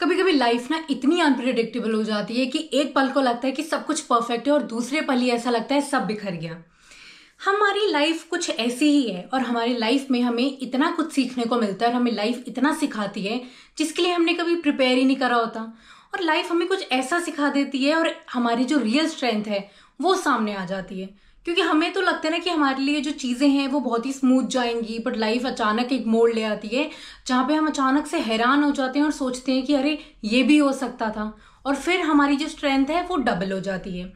कभी कभी लाइफ ना इतनी अनप्रिडिक्टेबल हो जाती है कि एक पल को लगता है कि सब कुछ परफेक्ट है और दूसरे पल ही ऐसा लगता है सब बिखर गया। हमारी लाइफ कुछ ऐसी ही है और हमारी लाइफ में हमें इतना कुछ सीखने को मिलता है और हमें लाइफ इतना सिखाती है जिसके लिए हमने कभी प्रिपेयर ही नहीं करा होता। और लाइफ हमें कुछ ऐसा सिखा देती है और हमारी जो रियल स्ट्रेंथ है वो सामने आ जाती है। क्योंकि हमें तो लगता है ना कि हमारे लिए जो चीज़ें हैं वो बहुत ही स्मूथ जाएंगी, बट लाइफ अचानक एक मोड़ ले आती है जहाँ पे हम अचानक से हैरान हो जाते हैं और सोचते हैं कि अरे ये भी हो सकता था। और फिर हमारी जो स्ट्रेंथ है वो डबल हो जाती है।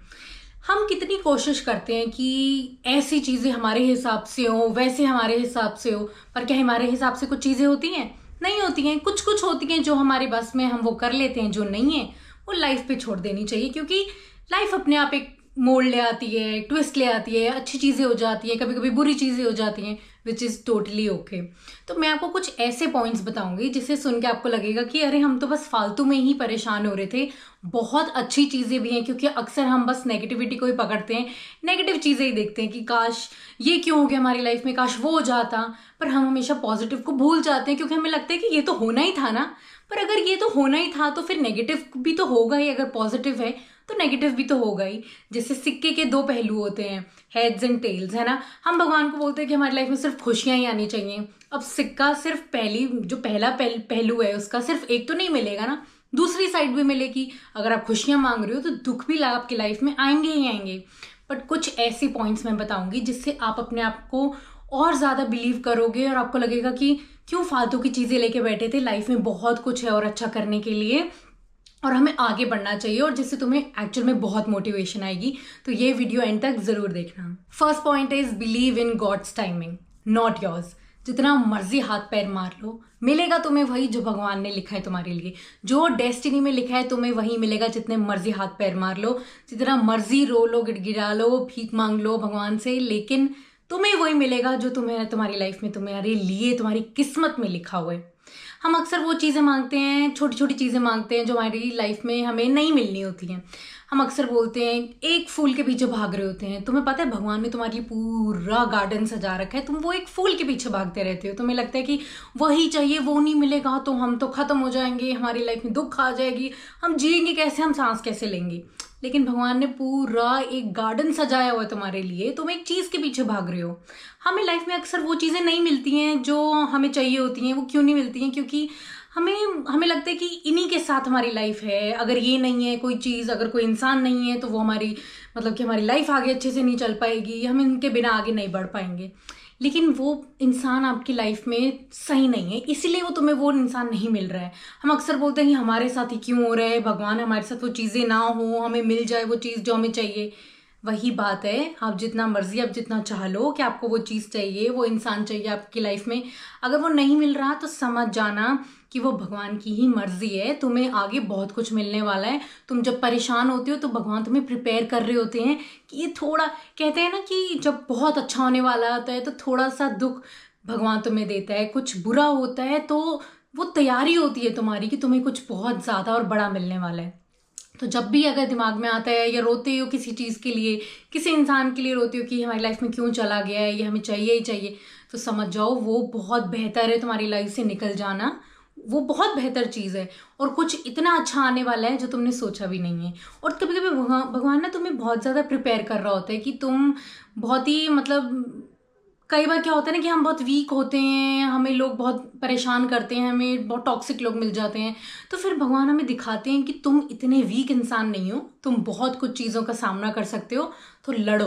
हम कितनी कोशिश करते हैं कि ऐसी चीज़ें हमारे हिसाब से हो, वैसे हमारे हिसाब से हो, पर क्या हमारे हिसाब से कुछ चीज़ें होती हैं? नहीं होती हैं। कुछ कुछ होती हैं जो हमारे बस में, हम वो कर लेते हैं। जो नहीं है वो लाइफ पे छोड़ देनी चाहिए, क्योंकि लाइफ अपने आप एक मोड़ ले आती है, ट्विस्ट ले आती है, अच्छी चीज़ें हो जाती हैं, कभी कभी बुरी चीज़ें हो जाती हैं, विच इज़ टोटली ओके। तो मैं आपको कुछ ऐसे पॉइंट्स बताऊंगी जिसे सुन के आपको लगेगा कि अरे हम तो बस फालतू में ही परेशान हो रहे थे। बहुत अच्छी चीज़ें भी हैं, क्योंकि अक्सर हम बस नेगेटिविटी को ही पकड़ते हैं, नेगेटिव चीज़ें ही देखते हैं कि काश ये क्यों हो गया हमारी लाइफ में, काश वो हो जाता। पर हम हमेशा पॉजिटिव को भूल जाते हैं, क्योंकि हमें लगता है कि ये तो होना ही था ना। पर अगर ये तो होना ही था तो फिर नेगेटिव भी तो होगा ही, अगर पॉजिटिव है तो नेगेटिव भी तो होगा ही। जैसे सिक्के के दो पहलू होते हैं, हेड्स एंड टेल्स, है ना। हम भगवान को बोलते हैं कि हमारी लाइफ में सिर्फ खुशियां ही आनी चाहिए। अब सिक्का सिर्फ पहला पहलू है उसका, सिर्फ एक तो नहीं मिलेगा ना, दूसरी साइड भी मिलेगी। अगर आप खुशियां मांग रहे हो तो दुख भी आपकी लाइफ में आएंगे ही आएंगे। बट कुछ ऐसी पॉइंट्स मैं बताऊंगी जिससे आप अपने आप को और ज़्यादा बिलीव करोगे और आपको लगेगा कि क्यों फालतू की चीज़ें लेके बैठे थे, लाइफ में बहुत कुछ है और अच्छा करने के लिए, और हमें आगे बढ़ना चाहिए, और जिससे तुम्हें एक्चुअल में बहुत मोटिवेशन आएगी। तो ये वीडियो एंड तक जरूर देखना। First point is believe in God's timing, not yours. जितना मर्जी हाथ पैर मार लो, मिलेगा तुम्हें वही जो भगवान ने लिखा है तुम्हारे लिए। जो डेस्टिनी में लिखा है तुम्हें वही मिलेगा। जितने मर्जी हाथ पैर मार लो, जितना मर्जी रो लो, गिड़गिड़ा लो, भीख मांग लो भगवान से, लेकिन तुम्हें वही मिलेगा जो तुम्हें तुम्हारी लाइफ में तुम्हारे लिए तुम्हारी किस्मत में लिखा हुआ है। हम अक्सर वो चीज़ें मांगते हैं, छोटी छोटी चीज़ें मांगते हैं जो हमारी लाइफ में हमें नहीं मिलनी होती हैं। हम अक्सर बोलते हैं, एक फूल के पीछे भाग रहे होते हैं। तुम्हें पता है भगवान ने तुम्हारे लिए पूरा गार्डन सजा रखा है, तुम वो एक फूल के पीछे भागते रहते हो। तुम्हें लगता है कि वही चाहिए, वो नहीं मिलेगा तो हम तो खत्म हो जाएंगे, हमारी लाइफ में दुख आ जाएगी, हम जिएंगे कैसे, हम सांस कैसे लेंगे। लेकिन भगवान ने पूरा एक गार्डन सजाया हुआ है तुम्हारे लिए, तुम एक चीज़ के पीछे भाग रहे हो। हमें लाइफ में अक्सर वो चीज़ें नहीं मिलती हैं जो हमें चाहिए होती हैं। वो क्यों नहीं मिलती हैं? क्योंकि हमें हमें लगता है कि इन्हीं के साथ हमारी लाइफ है। अगर ये नहीं है कोई चीज़, अगर कोई इंसान नहीं है तो वो हमारी मतलब कि हमारी लाइफ आगे अच्छे से नहीं चल पाएगी, हम इनके बिना आगे नहीं बढ़ पाएंगे। लेकिन वो इंसान आपकी लाइफ में सही नहीं है, इसीलिए वो तुम्हें वो इंसान नहीं मिल रहा है। हम अक्सर बोलते हैं कि हमारे साथ ही क्यों हो रहा है, भगवान हमारे साथ वो चीज़ें ना हो, हमें मिल जाए वो चीज़ जो हमें चाहिए। वही बात है, आप जितना मर्जी, आप जितना चाह लो कि आपको वो चीज़ चाहिए, वो इंसान चाहिए आपकी लाइफ में, अगर वो नहीं मिल रहा तो समझ जाना कि वो भगवान की ही मर्जी है। तुम्हें आगे बहुत कुछ मिलने वाला है। तुम जब परेशान होते हो तो भगवान तुम्हें प्रिपेयर कर रहे होते हैं कि ये थोड़ा, कहते हैं ना कि जब बहुत अच्छा होने वाला होता है तो थोड़ा सा दुख भगवान तुम्हें देता है। कुछ बुरा होता है तो वो तैयारी होती है तुम्हारी कि तुम्हें कुछ बहुत ज़्यादा और बड़ा मिलने वाला है। तो जब भी अगर दिमाग में आता है या रोते हो किसी चीज़ के लिए, किसी इंसान के लिए रोते हो कि हमारी लाइफ में क्यों चला गया है, ये हमें चाहिए ही चाहिए, तो समझ जाओ वो बहुत बेहतर है तुम्हारी लाइफ से निकल जाना। वो बहुत बेहतर चीज़ है और कुछ इतना अच्छा आने वाला है जो तुमने सोचा भी नहीं है। और कभी कभी भगवान ना तुम्हें बहुत ज़्यादा प्रिपेयर कर रहा होता है कि तुम बहुत ही मतलब, कई बार क्या होता है ना कि हम बहुत वीक होते हैं, हमें लोग बहुत परेशान करते हैं, हमें बहुत टॉक्सिक लोग मिल जाते हैं, तो फिर भगवान हमें दिखाते हैं कि तुम इतने वीक इंसान नहीं हो, तुम बहुत कुछ चीज़ों का सामना कर सकते हो, तो लड़ो।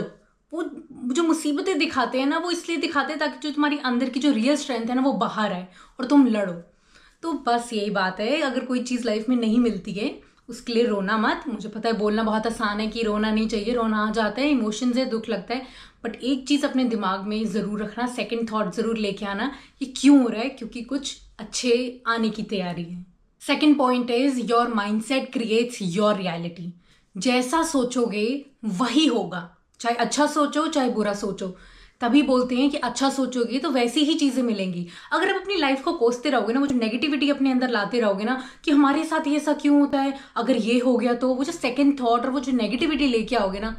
वो जो मुसीबतें दिखाते हैं ना, वो इसलिए दिखाते हैं ताकि जो तुम्हारी अंदर की जो रियल स्ट्रेंथ है ना वो बाहर आए और तुम लड़ो। तो बस यही बात है, अगर कोई चीज़ लाइफ में नहीं मिलती है उसके लिए रोना मत। मुझे पता है बोलना बहुत आसान है कि रोना नहीं चाहिए, रोना आ जाता है, इमोशंस है, दुख लगता है, बट एक चीज़ अपने दिमाग में ज़रूर रखना, सेकंड थॉट ज़रूर लेके आना, ये क्यों हो रहा है, क्योंकि कुछ अच्छे आने की तैयारी है। Second point is your mindset creates your reality. जैसा सोचोगे वही होगा, चाहे अच्छा सोचो चाहे बुरा सोचो। तभी बोलते हैं कि अच्छा सोचोगे तो वैसी ही चीज़ें मिलेंगी। अगर आप अपनी लाइफ को कोसते रहोगे ना, वो जो नेगेटिविटी अपने अंदर लाते रहोगे ना कि हमारे साथ ये ऐसा क्यों होता है, अगर ये हो गया तो, वो जो सेकंड थॉट और वो जो नेगेटिविटी लेके आओगे ना,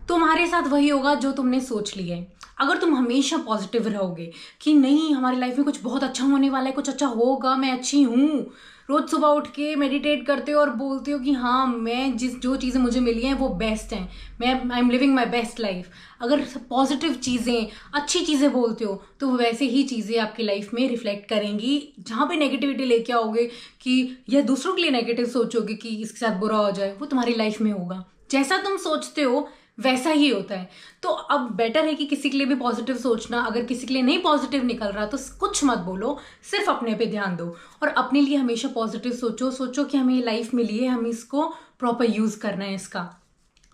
तुम्हारे साथ वही होगा जो तुमने सोच लिया है। अगर तुम हमेशा पॉजिटिव रहोगे कि नहीं हमारी लाइफ में कुछ बहुत अच्छा होने वाला है, कुछ अच्छा होगा, मैं अच्छी हूँ, रोज सुबह उठ के मेडिटेट करते हो और बोलते हो कि हाँ मैं जो चीज़ें मुझे मिली हैं वो बेस्ट हैं, मैं I am living my best life, अगर पॉजिटिव चीज़ें अच्छी चीज़ें बोलते हो तो वैसे ही चीज़ें आपकी लाइफ में रिफ्लेक्ट करेंगी। जहाँ पे नेगेटिविटी लेके आओगे कि या दूसरों के लिए नेगेटिव सोचोगे कि इसके साथ बुरा हो जाए, वो तुम्हारी लाइफ में होगा। जैसा तुम सोचते हो वैसा ही होता है। तो अब बेटर है कि किसी के लिए भी पॉजिटिव सोचना, अगर किसी के लिए नहीं पॉजिटिव निकल रहा तो कुछ मत बोलो, सिर्फ अपने पे ध्यान दो और अपने लिए हमेशा पॉजिटिव सोचो कि हमें ये लाइफ मिली है, हमें इसको प्रॉपर यूज़ करना है इसका।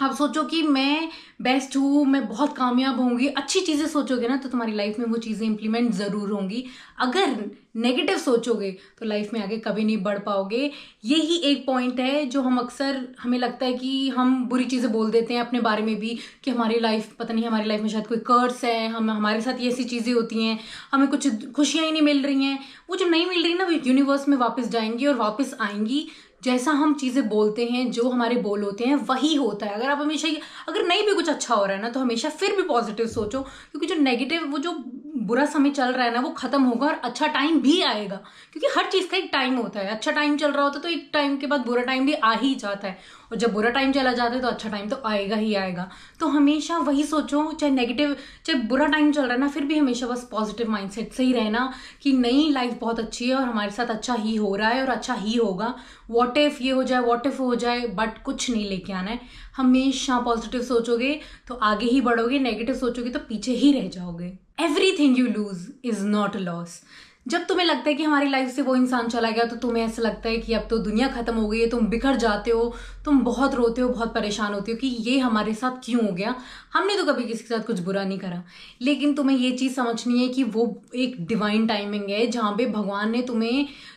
आप सोचो कि मैं बेस्ट हूँ, मैं बहुत कामयाब होंगी, अच्छी चीज़ें सोचोगे ना तो तुम्हारी लाइफ में वो चीज़ें इंप्लीमेंट ज़रूर होंगी। अगर नेगेटिव सोचोगे तो लाइफ में आगे कभी नहीं बढ़ पाओगे। यही एक पॉइंट है जो हमें लगता है कि हम बुरी चीज़ें बोल देते हैं अपने बारे में भी कि हमारी लाइफ पता नहीं, हमारी लाइफ में शायद कोई कर्स है, हमारे साथ ये ऐसी चीज़ें होती हैं, हमें कुछ खुशियाँ ही नहीं मिल रही हैं। वो जो नहीं मिल रही ना वो यूनिवर्स में वापस जाएंगी और वापस आएंगी। जैसा हम चीज़ें बोलते हैं, जो हमारे बोल होते हैं वही होता है। अगर आप हमेशा अगर नहीं भी कुछ अच्छा हो रहा है ना तो हमेशा फिर भी पॉजिटिव सोचो, क्योंकि जो नेगेटिव वो जो बुरा समय चल रहा है ना वो खत्म होगा और अच्छा टाइम भी आएगा। क्योंकि हर चीज़ का एक टाइम होता है, अच्छा टाइम चल रहा होता है तो एक टाइम के बाद बुरा टाइम भी आ ही जाता है, और जब बुरा टाइम चला जाता है तो अच्छा टाइम तो आएगा ही आएगा। तो हमेशा वही सोचो, चाहे नेगेटिव चाहे बुरा टाइम चल रहा है ना, फिर भी हमेशा बस पॉजिटिव माइंडसेट से ही रहना कि नई लाइफ बहुत अच्छी है और हमारे साथ अच्छा ही हो रहा है और अच्छा ही होगा। व्हाट इफ ये हो जाए, व्हाट इफ हो जाए, बट कुछ नहीं लेके आना है। हमेशा पॉजिटिव सोचोगे तो आगे ही बढ़ोगे, नेगेटिव सोचोगे तो पीछे ही रह जाओगे। Everything you lose is not a loss. जब तुम्हें लगता है कि हमारी लाइफ से वो इंसान चला गया तो तुम्हें ऐसा लगता है कि अब तो दुनिया खत्म हो गई है, तुम बिखर जाते हो, तुम बहुत रोते हो, बहुत परेशान होते हो कि ये हमारे साथ क्यों हो गया। हमने तो कभी किसी के साथ कुछ बुरा नहीं करा, लेकिन तुम्हें ये चीज़ समझनी है कि वो एक डिवाइन टाइमिंग है जहाँ पे भगवान ने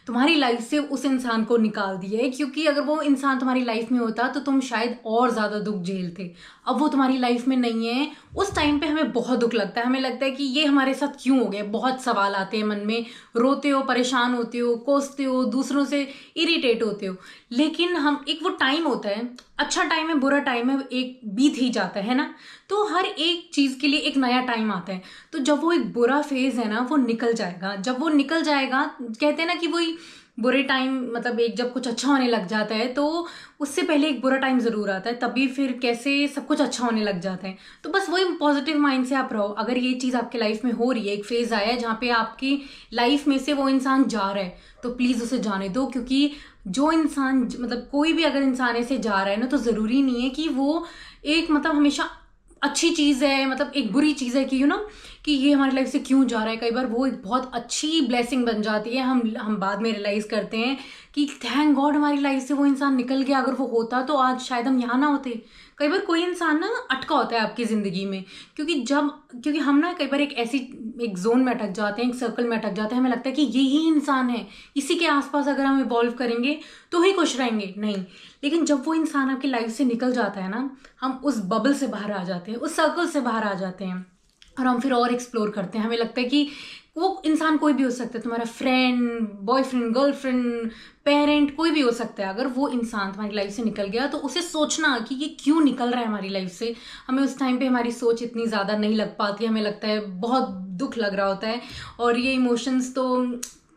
तुम्हारी लाइफ से उस इंसान को निकाल दिया है। क्योंकि अगर वो इंसान तुम्हारी लाइफ में होता तो तुम शायद और ज़्यादा दुख झेलते। अब वो तुम्हारी लाइफ में नहीं है, उस टाइम पे हमें बहुत दुख लगता है, हमें लगता है कि ये हमारे साथ क्यों हो गया। बहुत सवाल आते हैं मन में, रोते हो, परेशान होते हो, कोसते हो, दूसरों से इरिटेट होते हो। लेकिन हम एक वो टाइम होता है, अच्छा टाइम है, बुरा टाइम है, एक बीत ही जाता है ना। तो हर एक चीज़ के लिए एक नया टाइम आता है। तो जब वो एक बुरा फेज है ना वो निकल जाएगा, जब वो निकल जाएगा, कहते हैं ना कि वही बुरे टाइम मतलब एक जब कुछ अच्छा होने लग जाता है तो उससे पहले एक बुरा टाइम ज़रूर आता है, तभी फिर कैसे सब कुछ अच्छा होने लग जाता है। तो बस वही पॉजिटिव माइंड से आप रहो। अगर ये चीज़ आपके लाइफ में हो रही है, एक फेज़ आया है जहाँ पे आपकी लाइफ में से वो इंसान जा रहा है, तो प्लीज़ उसे जाने दो। क्योंकि जो इंसान मतलब कोई भी अगर इंसान ऐसे जा रहा है ना तो ज़रूरी नहीं है कि वो एक मतलब हमेशा अच्छी चीज़ है, मतलब एक बुरी चीज़ है कि कि ये हमारी लाइफ से क्यों जा रहा है। कई बार वो एक बहुत अच्छी ब्लेसिंग बन जाती है। हम बाद में रियलाइज़ करते हैं कि थैंक गॉड हमारी लाइफ से वो इंसान निकल गया, अगर वो होता तो आज शायद हम यहाँ ना होते। कई बार कोई इंसान ना अटका होता है आपकी ज़िंदगी में, क्योंकि हम ना कई बार एक जोन में अटक जाते हैं, एक सर्कल में अटक जाते हैं। हमें लगता है कि यही इंसान है, इसी के आसपास अगर हम इवॉल्व करेंगे तो ही खुश रहेंगे। नहीं, लेकिन जब वो इंसान आपकी लाइफ से निकल जाता है ना, हम उस बबल से बाहर आ जाते हैं, उस सर्कल से बाहर आ जाते हैं और हम फिर और एक्सप्लोर करते हैं। हमें लगता है कि वो इंसान कोई भी हो सकता है, तुम्हारा फ्रेंड, बॉयफ्रेंड, गर्लफ्रेंड, पेरेंट, कोई भी हो सकता है। अगर वो इंसान तुम्हारी लाइफ से निकल गया तो उसे सोचना कि ये क्यों निकल रहा है हमारी लाइफ से। हमें उस टाइम पे हमारी सोच इतनी ज़्यादा नहीं लग पाती, हमें लगता है बहुत दुख लग रहा होता है, और ये इमोशंस तो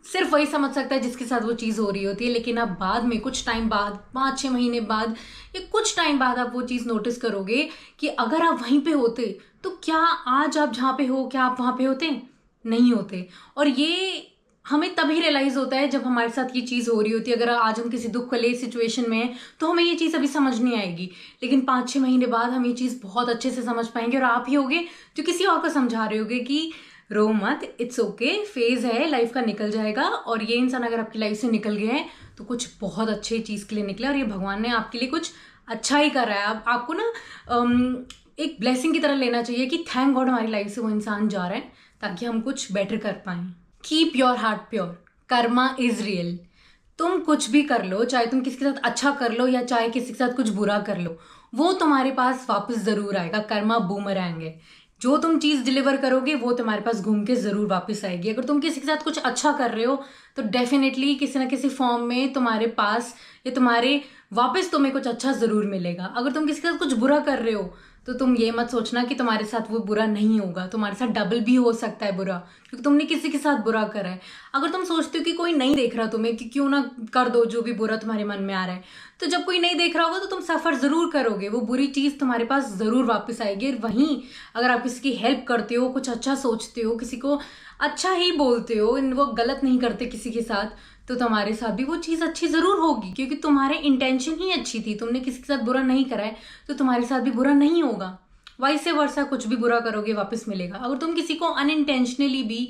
सिर्फ वही समझ सकता है जिसके साथ वो चीज़ हो रही होती है। लेकिन अब बाद में कुछ टाइम बाद, 5-6 महीने बाद या कुछ टाइम बाद आप वो चीज़ नोटिस करोगे कि अगर आप वहीं पे होते तो क्या आज आप जहाँ पे हो, क्या आप वहाँ पे होते? नहीं होते। और ये हमें तभी रियलाइज़ होता है जब हमारे साथ ये चीज़ हो रही होती है। अगर आज हम किसी दुख वाले सिचुएशन में हैं तो हमें ये चीज़ अभी समझ नहीं आएगी, लेकिन 5-6 महीने बाद हम ये चीज़ बहुत अच्छे से समझ पाएंगे। और आप ही होगे जो किसी और को समझा रहे होगे कि रो मत, इट्स ओके, फेज़ है, लाइफ का निकल जाएगा। और ये इंसान अगर आपकी लाइफ से निकल गया है तो कुछ बहुत अच्छे चीज़ के लिए निकला, और ये भगवान ने आपके लिए कुछ अच्छा ही कर रहा है। आपको ना एक ब्लेसिंग की तरह लेना चाहिए कि थैंक गॉड हमारी लाइफ से वो इंसान जा रहा है ताकि हम कुछ बेटर कर पाएँ। Keep your heart pure, Karma is real. तुम कुछ भी कर लो, चाहे तुम किसी के साथ अच्छा कर लो या चाहे किसी के साथ कुछ बुरा कर लो, वो तुम्हारे पास वापस ज़रूर आएगा। कर्मा बूमरैंग है, जो तुम चीज़ डिलीवर करोगे वो तुम्हारे पास घूम के ज़रूर वापस आएगी। अगर तुम किसी के साथ कुछ अच्छा कर रहे हो तो डेफिनेटली किसी ना किसी फॉर्म में तुम्हारे पास या तुम्हारे वापस तुम्हें कुछ अच्छा ज़रूर मिलेगा। अगर तुम किसी के साथ कुछ बुरा कर रहे हो तो तुम ये मत सोचना कि तुम्हारे साथ वो बुरा नहीं होगा, तुम्हारे साथ डबल भी हो सकता है बुरा, क्योंकि तुमने किसी के साथ बुरा करा है। अगर तुम सोचते हो कि कोई नहीं देख रहा तुम्हें, कि क्यों ना कर दो जो भी बुरा तुम्हारे मन में आ रहा है, तो जब कोई नहीं देख रहा होगा तो तुम सफ़र ज़रूर करोगे, वो बुरी चीज़ तुम्हारे पास ज़रूर वापस आएगी। और वहीं अगर आप किसी की हेल्प करते हो, कुछ अच्छा सोचते हो, किसी को अच्छा ही बोलते हो, वो गलत नहीं करते किसी के साथ, तो तुम्हारे साथ भी वो चीज़ अच्छी ज़रूर होगी, क्योंकि तुम्हारे इंटेंशन ही अच्छी थी, तुमने किसी के साथ बुरा नहीं करा है, तो तुम्हारे साथ भी बुरा नहीं होगा। वाइस वर्सा, कुछ भी बुरा करोगे वापस मिलेगा। अगर तुम किसी को अनइंटेंशनली भी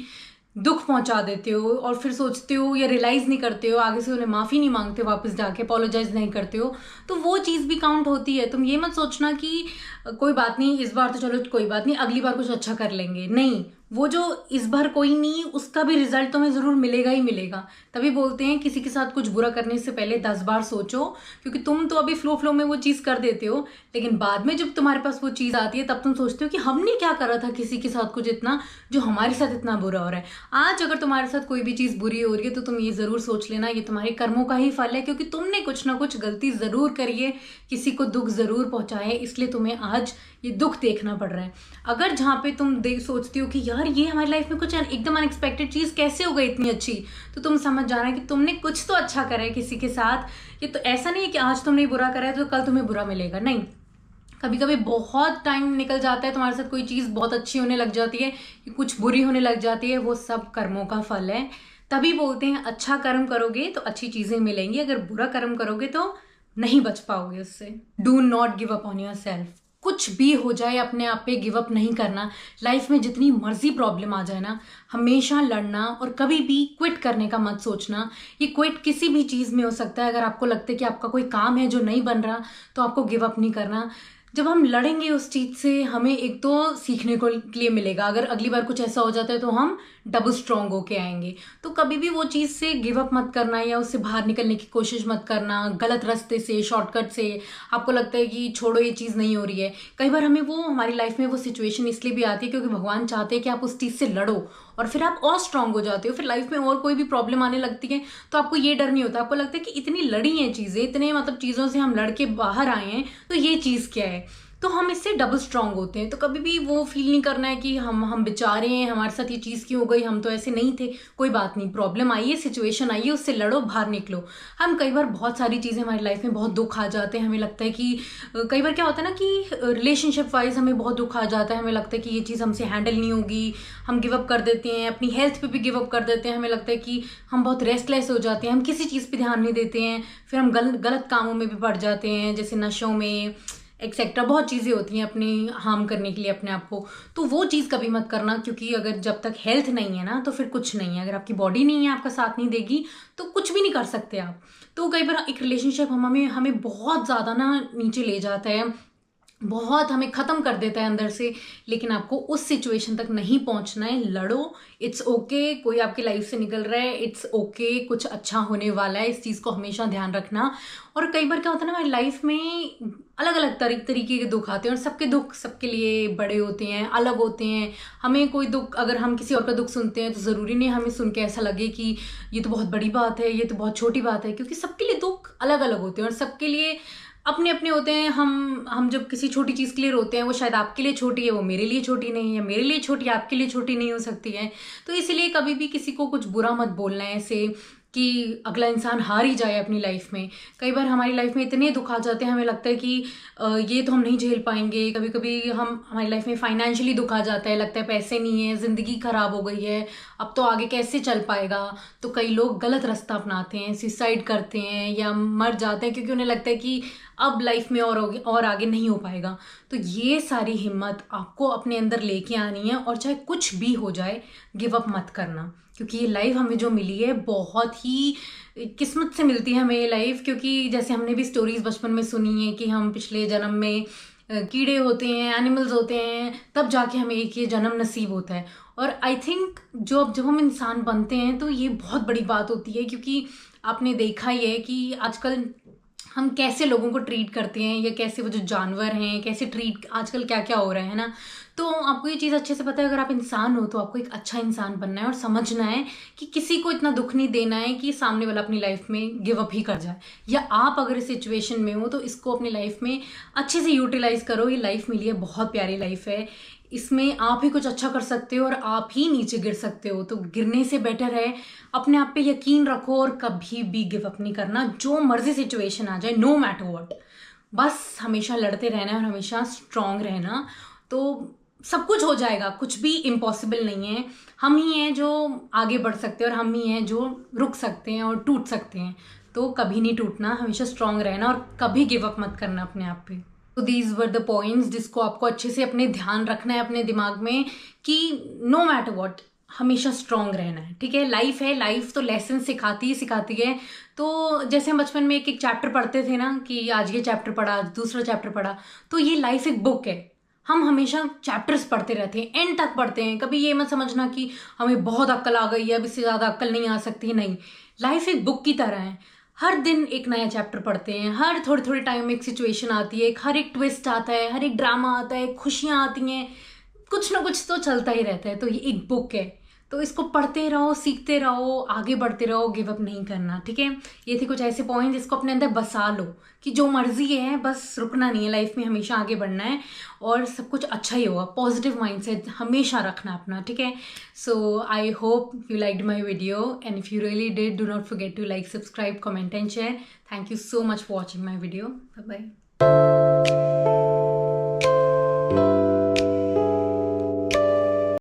दुख पहुंचा देते हो और फिर सोचते हो या रियलाइज़ नहीं करते हो, आगे से उन्हें माफ़ी नहीं मांगते, वापस जाके अपोलोजाइज नहीं करते हो, तो वो चीज़ भी काउंट होती है। तुम ये मत सोचना कि कोई बात नहीं, इस बार तो चलो कोई बात नहीं, अगली बार कुछ अच्छा कर लेंगे, नहीं, वो जो इस बार कोई नहीं, उसका भी रिजल्ट तुम्हें ज़रूर मिलेगा ही मिलेगा। तभी बोलते हैं किसी के साथ कुछ बुरा करने से पहले 10 बार सोचो, क्योंकि तुम तो अभी फ्लो में वो चीज़ कर देते हो, लेकिन बाद में जब तुम्हारे पास वो चीज़ आती है तब तुम सोचते हो कि हमने क्या करा था किसी के साथ कुछ इतना, जो हमारे साथ इतना बुरा हो रहा है। आज अगर तुम्हारे साथ कोई भी चीज़ बुरी हो रही है तो तुम ये ज़रूर सोच लेना, ये तुम्हारे कर्मों का ही फल है, क्योंकि तुमने कुछ ना कुछ गलती ज़रूर करी है, किसी को दुख ज़रूर पहुँचाया है, इसलिए तुम्हें आज ये दुख देखना पड़ रहा है। अगर जहाँ पे तुम सोचती हो कि यार ये हमारी लाइफ में कुछ एकदम अनएक्सपेक्टेड चीज़ कैसे हो गई इतनी अच्छी, तो तुम समझ जाना कि तुमने कुछ तो अच्छा करा है किसी के साथ। ये तो ऐसा नहीं है कि आज तुमने बुरा करा है तो कल तुम्हें बुरा मिलेगा, नहीं। कभी कभी बहुत टाइम निकल जाता है, तुम्हारे साथ कोई चीज़ बहुत अच्छी होने लग जाती है, कुछ बुरी होने लग जाती है, वो सब कर्मों का फल है। तभी बोलते हैं अच्छा कर्म करोगे तो अच्छी चीज़ें मिलेंगी, अगर बुरा कर्म करोगे तो नहीं बच पाओगे उससे। Do not give up on your self. कुछ भी हो जाए अपने आप पे गिव अप नहीं करना। लाइफ में जितनी मर्जी प्रॉब्लम आ जाए ना, हमेशा लड़ना और कभी भी क्विट करने का मत सोचना। ये क्विट किसी भी चीज़ में हो सकता है। अगर आपको लगता है कि आपका कोई काम है जो नहीं बन रहा, तो आपको गिव अप नहीं करना। जब हम लड़ेंगे उस चीज़ से, हमें एक तो सीखने को लिए मिलेगा, अगर अगली बार कुछ ऐसा हो जाता है तो हम डबल स्ट्रॉन्ग होके आएंगे। तो कभी भी वो चीज़ से गिव अप मत करना या उससे बाहर निकलने की कोशिश मत करना गलत रास्ते से, शॉर्टकट से। आपको लगता है कि छोड़ो ये चीज़ नहीं हो रही है, कई बार हमें वो हमारी लाइफ में वो सिचुएशन इसलिए भी आती है क्योंकि भगवान चाहते हैं कि आप उस चीज़ से लड़ो और फिर आप और स्ट्रांग हो जाते हो। फिर लाइफ में और कोई भी प्रॉब्लम आने लगती है तो आपको ये डर नहीं होता, आपको लगता है कि इतनी लड़ी हैं चीज़ें, इतने मतलब चीज़ों से हम लड़ के बाहर आए हैं, तो ये चीज़ क्या है, तो हम इससे डबल स्ट्रांग होते हैं। तो कभी भी वो फील नहीं करना है कि हम बेचारे हैं, हमारे साथ ये चीज़ क्यों हो गई, हम तो ऐसे नहीं थे। कोई बात नहीं, प्रॉब्लम आई है, सिचुएशन आई है, उससे लड़ो, बाहर निकलो। हम कई बार बहुत सारी चीज़ें हमारी लाइफ में बहुत दुख आ जाते हैं, हमें लगता है कि कई बार क्या होता है ना कि रिलेशनशिप वाइज हमें बहुत दुख आ जाता है, हमें लगता है कि ये चीज़ हमसे हैंडल नहीं होगी, हम गिव अप कर देते हैं, अपनी हेल्थ पे भी गिव अप कर देते हैं, हमें लगता है कि हम बहुत रेस्टलेस हो जाते हैं, हम किसी चीज़ पे ध्यान नहीं देते हैं, फिर हम गलत कामों में भी पड़ जाते हैं, जैसे नशों में एक्सेट्रा। बहुत चीज़ें होती हैं अपनी हार्म करने के लिए अपने आप को। तो वो चीज़ कभी मत करना, क्योंकि अगर जब तक हेल्थ नहीं है ना तो फिर कुछ नहीं है। अगर आपकी बॉडी नहीं है, आपका साथ नहीं देगी, तो कुछ भी नहीं कर सकते आप। तो कई बार एक रिलेशनशिप हमें बहुत ज़्यादा ना नीचे ले जाता है, बहुत हमें ख़त्म कर देता है अंदर से, लेकिन आपको उस सिचुएशन तक नहीं पहुंचना है। लड़ो, इट्स ओके, कोई आपकी लाइफ से निकल रहा है, इट्स ओके, कुछ अच्छा होने वाला है, इस चीज़ को हमेशा ध्यान रखना। और कई बार क्या होता है ना, हमारी लाइफ में अलग अलग तरीके के दुख आते हैं और सबके दुख सबके लिए बड़े होते हैं, अलग होते हैं। हमें कोई दुख, अगर हम किसी और का दुख सुनते हैं तो ज़रूरी नहीं हमें सुन के ऐसा लगे कि ये तो बहुत बड़ी बात है, ये तो बहुत छोटी बात है, क्योंकि सबके लिए दुख अलग अलग होते हैं और सबके लिए अपने अपने होते हैं। हम जब किसी छोटी चीज़ के लिए रोते हैं, वो शायद आपके लिए छोटी है, वो मेरे लिए छोटी नहीं है, मेरे लिए छोटी आपके लिए छोटी नहीं हो सकती है। तो इसलिए कभी भी किसी को कुछ बुरा मत बोलना है ऐसे कि अगला इंसान हार ही जाए अपनी लाइफ में। कई बार हमारी लाइफ में इतने दुख आ जाते हैं, हमें लगता है कि ये तो हम नहीं झेल पाएंगे। कभी कभी हमारी लाइफ में फाइनेंशियली दुख आ जाता है, लगता है पैसे नहीं है, ज़िंदगी ख़राब हो गई है, अब तो आगे कैसे चल पाएगा। तो कई लोग गलत रास्ता अपनाते हैं, सुसाइड करते हैं या मर जाते हैं, क्योंकि उन्हें लगता है कि अब लाइफ में और आगे नहीं हो पाएगा। तो ये सारी हिम्मत आपको अपने अंदर लेके आनी है, और चाहे कुछ भी हो जाए गिव अप मत करना, क्योंकि ये लाइफ हमें जो मिली है बहुत ही किस्मत से मिलती है हमें ये लाइफ। क्योंकि जैसे हमने भी स्टोरीज बचपन में सुनी है कि हम पिछले जन्म में कीड़े होते हैं, एनिमल्स होते हैं, तब जाके हमें एक ये जन्म नसीब होता है। और आई थिंक जब हम इंसान बनते हैं तो ये बहुत बड़ी बात होती है, क्योंकि आपने देखा ही है कि आजकल हम कैसे लोगों को ट्रीट करते हैं, या कैसे वो जो जानवर हैं कैसे ट्रीट, आजकल क्या क्या हो रहा है ना। तो आपको ये चीज़ अच्छे से पता है, अगर आप इंसान हो तो आपको एक अच्छा इंसान बनना है और समझना है कि किसी को इतना दुख नहीं देना है कि सामने वाला अपनी लाइफ में गिव अप ही कर जाए। या आप अगर इस सिचुएशन में हो तो इसको अपनी लाइफ में अच्छे से यूटिलाइज करो। ये लाइफ मिली है, बहुत प्यारी लाइफ है, इसमें आप ही कुछ अच्छा कर सकते हो और आप ही नीचे गिर सकते हो। तो गिरने से बेटर है अपने आप पे यकीन रखो और कभी भी गिव अप नहीं करना, जो मर्जी सिचुएशन आ जाए, नो मैटर व्हाट। बस हमेशा लड़ते रहना है और हमेशा स्ट्रांग रहना, तो सब कुछ हो जाएगा। कुछ भी इम्पॉसिबल नहीं है। हम ही हैं जो आगे बढ़ सकते हैं और हम ही हैं जो रुक सकते हैं और टूट सकते हैं। तो कभी नहीं टूटना, हमेशा स्ट्रांग रहना और कभी गिव अप मत करना अपने आप पे। तो दीज वर द पॉइंट्स जिसको आपको अच्छे से अपने ध्यान रखना है अपने दिमाग में कि नो मैटर व्हाट हमेशा स्ट्रांग रहना है। ठीक है, लाइफ है, लाइफ तो लेसन सिखाती है। तो जैसे हम बचपन में एक एक चैप्टर पढ़ते थे ना कि आज ये चैप्टर पढ़ा, आज दूसरा चैप्टर पढ़ा, तो ये लाइफ एक बुक है। हम हमेशा चैप्टर्स पढ़ते रहते हैं, एंड तक पढ़ते हैं। कभी ये मत समझना कि हमें बहुत अक्ल आ गई है, अब इससे ज़्यादा अक्ल नहीं आ सकती। नहीं, लाइफ एक बुक की तरह है। हर दिन एक नया चैप्टर पढ़ते हैं, हर थोड़े थोड़े टाइम में एक सिचुएशन आती है, हर एक ट्विस्ट आता है, हर एक ड्रामा आता है, खुशियाँ आती हैं, कुछ ना कुछ तो चलता ही रहता है। तो ये एक बुक है, तो इसको पढ़ते रहो, सीखते रहो, आगे बढ़ते रहो, गिव अप नहीं करना। ठीक है, ये थे कुछ ऐसे पॉइंट जिसको अपने अंदर बसा लो कि जो मर्जी है, बस रुकना नहीं है, लाइफ में हमेशा आगे बढ़ना है और सब कुछ अच्छा ही होगा। पॉजिटिव माइंडसेट हमेशा रखना अपना। ठीक है, so I hope you liked my video and if you really did, do not forget to like, subscribe, comment and share. Thank you so much for watching my video. Bye bye.